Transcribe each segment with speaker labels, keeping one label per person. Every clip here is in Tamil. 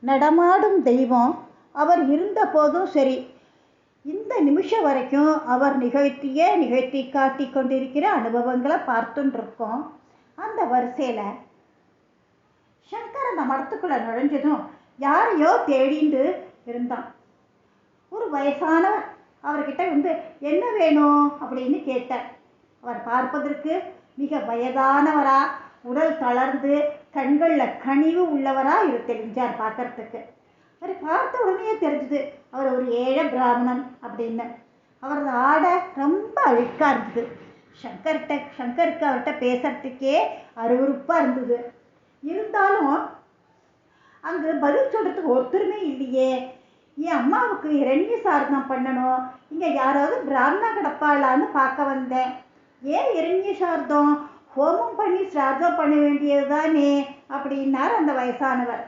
Speaker 1: நடமாடும் தெய்வம். அவர் இருந்த போதும் சரி, இந்த நிமிஷம் வரைக்கும் அவர் நிகழ்த்தி காட்டி கொண்டிருக்கிற அனுபவங்களை பார்த்துட்டு இருக்கோம். அந்த வரிசையில் சங்கர் அந்த மடத்துக்குள்ள நுழைஞ்சதும் யாரையோ தேடிண்டு இருந்தான். ஒரு வயசானவர் அவர்கிட்ட என்ன வேணும் அப்படின்னு கேட்டார். அவர் பார்ப்பதற்கு மிக வயதானவரா, உடல் தளர்ந்து கண்களில் கனிவு உள்ளவரா தெரிஞ்சார் பார்க்கறதுக்கு. அவர் பார்த்த உடனே தெரிஞ்சுது அவர் ஒரு ஏழை பிராமணன் அப்படின்னு. அவரது ஆடை ரொம்ப அழுக்கா இருந்தது. சங்கருக்கு அவர்கிட்ட பேசுறதுக்கே அருவருப்பா இருந்தது. இருந்தாலும் அங்கு பதில் சொல்றதுக்கு ஒருத்தருமே இல்லையே. என் அம்மாவுக்கு இரண்ய சார்தம் பண்ணணும், இங்கே யாராவது பிராமணா கிடப்பாளான்னு பார்க்க வந்தேன். ஏன் இரண்ய சார்தம்? ஹோமம் பண்ணி சிராதம் பண்ண வேண்டியது தானே அப்படின்னார் அந்த வயசானவர்.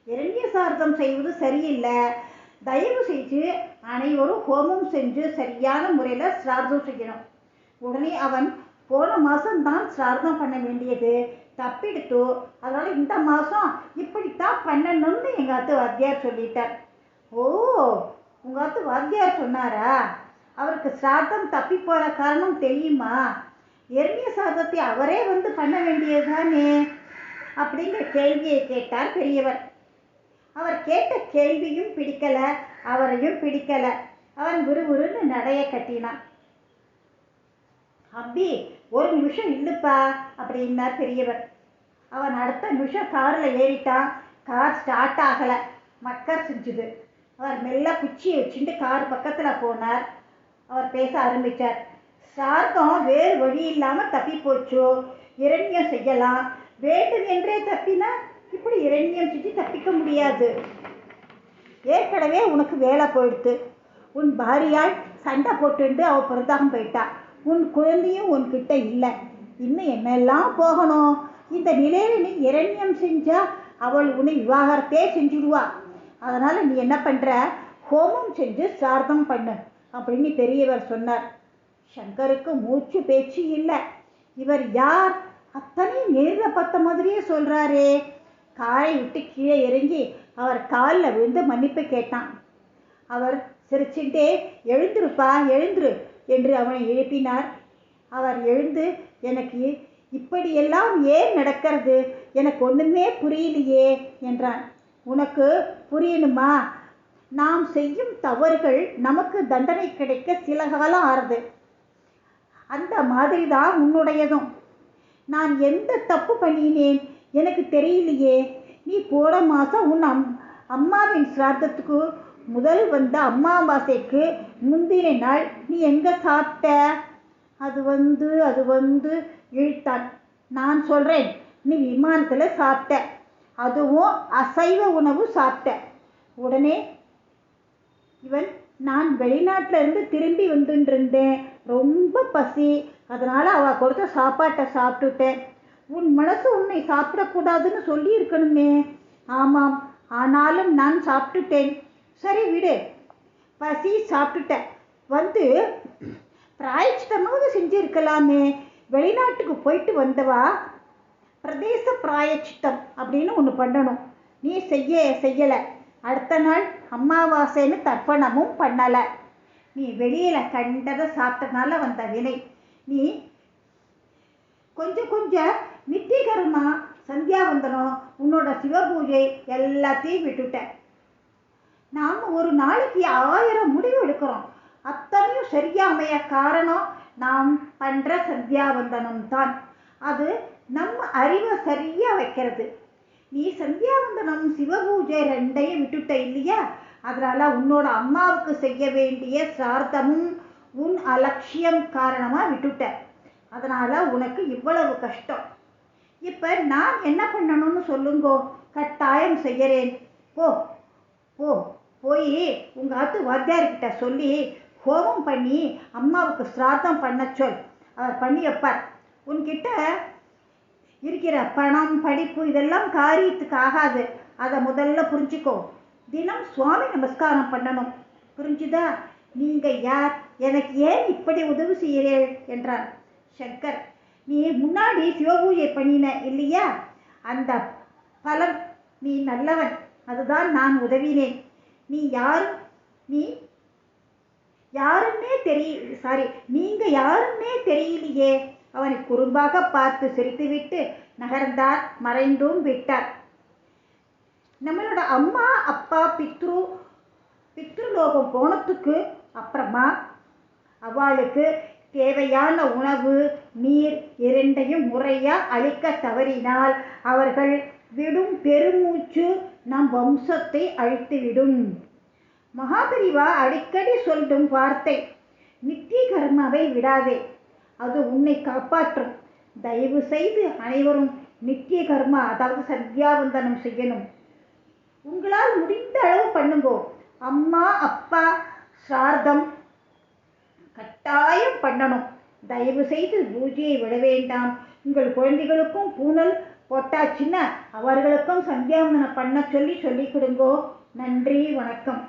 Speaker 1: இரண்ய சார்தம் செய்வது சரியில்லை, தயவு செஞ்சு அனைவரும் ஹோமம் செஞ்சு சரியான முறையில் சிராதம் செய்யணும். உடனே அவன் போன மாதம்தான் சிராதம் பண்ண வேண்டியது தப்பிடுத்தோ, அதனால் இந்த மாதம் இப்படித்தான் பண்ணணும்னு எங்கள் அத்து வாத்தியார் சொல்லிட்டார். ஓ, உங்கள் அத்து வாத்தியார் சொன்னாரா? அவருக்கு சிராதம் தப்பி போகிற காரணம் தெரியுமா? இரண்ய சாதத்தை அவரே பண்ண வேண்டியது தானே அப்படிங்கிற கேள்வியை கேட்டார் பெரியவர். அவர் கேட்ட கேள்வியும் பிடிக்கலை, அவரையும் பிடிக்கலை. அவன் விறுவிறுன்னு நடைய கட்டினான். அப்படி ஒரு நிமிஷம் இல்லைப்பா அப்படின்னார் பெரியவர். அவன் அடுத்த நிமிஷம் காரில் ஏறிட்டான். கார் ஸ்டார்ட் ஆகலை, மக்கர் செஞ்சுது. அவர் மெல்ல குச்சியை வச்சுட்டு கார் பக்கத்தில் போனார். அவர் பேச ஆரம்பித்தார். சார்தம் வேறு வழி இல்லாமல் தப்பி போச்சோ, இரண்யம் செய்யலாம். வேண்டும் என்றே தப்பினா இப்படி இரண்யம் செஞ்சு தப்பிக்க முடியாது. ஏற்கனவே உனக்கு வேலை போயிடுத்து. உன் பாரியால் சண்டை போட்டுண்டு அவள் பிரதாகம் போயிட்டா. உன் குழந்தையும் உன்கிட்ட இல்லை. இன்னும் என்னெல்லாம் போகணும்? இந்த நிலையில் நீ இரண்யம் செஞ்சா அவள் உன்னை விவாகரத்தே செஞ்சுடுவா. அதனால் நீ என்ன பண்ணுற? ஹோமம் செஞ்சு சிராதம் பண்ணு அப்படின்னு பெரியவர் சொன்னார். சங்கருக்கு மூச்சு பேச்சு இல்லை. இவர் யார்? அத்தனையும் நேரில் பார்த்த மாதிரியே சொல்கிறாரே. காரை விட்டு கீழே இறங்கி அவர் காலில் விழுந்து மன்னிப்பு கேட்டான். அவர் சிரிச்சுட்டே எழுந்துருப்பா எழுந்துரு என்று அவனை எழுப்பினார். அவர் எழுந்து, எனக்கு இப்படியெல்லாம் ஏன் நடக்கிறது? எனக்கு ஒன்றுமே புரியலையே என்றான். உனக்கு புரியணுமா? நாம் செய்யும் தவறுகள் நமக்கு தண்டனை கிடைக்க சில காலம் ஆறுது. அந்த மாதிரி தான் உன்னுடையதும். நான் எந்த தப்பு பண்ணினேன் எனக்கு தெரியலையே. நீ போன மாதம் உன் அம்மாவின் சிராதத்துக்கு முதல் வந்த அம்மாவாசைக்கு முந்தின நாள் நீ எங்கே சாப்பிட்ட? அது இழுத்தான். நான் சொல்கிறேன், நீ விமானத்தில் சாப்பிட்ட, அதுவும் அசைவ உணவு சாப்பிட்ட. உடனே இவன், நான் வெளிநாட்டில் இருந்து திரும்பி வந்துருந்தேன், ரொம்ப பசி, அதனால் அவள் கொடுத்த சாப்பாட்டை சாப்பிட்டுட்டேன். உன் மனசு உன்னை சாப்பிடக்கூடாதுன்னு சொல்லி இருக்கணுமே. ஆமாம், ஆனாலும் நான் சாப்பிட்டுட்டேன். சரி விடு, பசி சாப்பிட்டுட்டேன். பிராயச்சித்தமாவது செஞ்சுருக்கலாமே. வெளிநாட்டுக்கு போயிட்டு வந்தவா பிரதேச பிராயச்சித்தம் அப்படின்னு ஒன்று பண்ணணும். நீ செய்யலை. அடுத்த நாள் அமாவாசைன்னு தர்ப்பணமும் பண்ணலை. நீ வெளியில் கண்டதை சாப்பிட்டனால வந்த வினை. நீ கொஞ்சம் நித்தியகர்மா, சந்தியாவந்தனம், உன்னோட சிவபூஜை எல்லாத்தையும் விட்டுட்ட. நாம் ஒரு நாளைக்கு 1000 முடிவு எடுக்கிறோம். அத்தனையும் சரியா அமைய காரணம் நாம் பண்ணுற சந்தியாவந்தனம் தான். அது நம்ம அறிவை சரியா வைக்கிறது. நீ சந்தியாவந்தனம் சிவபூஜை ரெண்டையும் விட்டுட்ட இல்லையா? அதனால உன்னோட அம்மாவுக்கு செய்ய வேண்டிய சிரார்த்தமும் உன் அலட்சியம் காரணமாக விட்டுட்ட. அதனால் உனக்கு இவ்வளவு கஷ்டம். இப்போ நான் என்ன பண்ணணும்னு சொல்லுங்கோ, கட்டாயம் செய்கிறேன். போய் உங்கள் ஆத்து வாத்தியார்கிட்ட சொல்லி ஹோமம் பண்ணி அம்மாவுக்கு சிரார்த்தம் பண்ண சொல். அவர் பண்ணி வைப்பார். உன்கிட்ட இருக்கிற பணம், படிப்பு இதெல்லாம் காரியத்துக்கு ஆகாது. அதை முதல்ல புரிஞ்சுக்கோ. தினம் சுவாமி நமஸ்காரம் பண்ணணும், புரிஞ்சுதா? நீங்கள் யார்? எனக்கு ஏன் இப்படி உதவி செய்கிறீர்கள் என்றார் சங்கர். நீ முன்னாடி சிவபூஜை பண்ணின இல்லையா? அந்த பலன், நீ நல்லவன், அதுதான் நான் உதவினேன். நீ யாரும் நீ யாருன்னே நீங்க யாருன்னே தெரியலையே. அவனை குறும்பாக பார்த்து சிரித்துவிட்டு நகர்ந்தார், மறைந்தும் விட்டார். நம்மளோட அம்மா அப்பா பித்ருலோகம் போனதுக்கு அப்புறமா அவளுக்கு தேவையான உணவு நீர் இரண்டையும் முறையா அளிக்க தவறினால் அவர்கள் விடும் பெருமூச்சு நம் வம்சத்தை அழித்துவிடும். மகாபெரிவா அடிக்கடி சொல்லும் வார்த்தை, நித்திய கர்மாவை விடாதே, அது உன்னை காப்பாற்றும். தயவு செய்து அனைவரும் நித்திய கர்மா, அதாவது சந்தியாவந்தனம் செய்யணும். உங்களால் முடிந்த அளவு பண்ணுங்கோ. அம்மா அப்பா சிரார்த்தம் கட்டாயம் பண்ணணும். தயவு செய்து பூஜையை விட வேண்டாம். உங்கள் குழந்தைகளுக்கும் பூனல் போட்டாச்சுன்னா அவர்களுக்கும் சந்தியாவந்தனம் பண்ண சொல்லி கொடுங்கோ. நன்றி, வணக்கம்.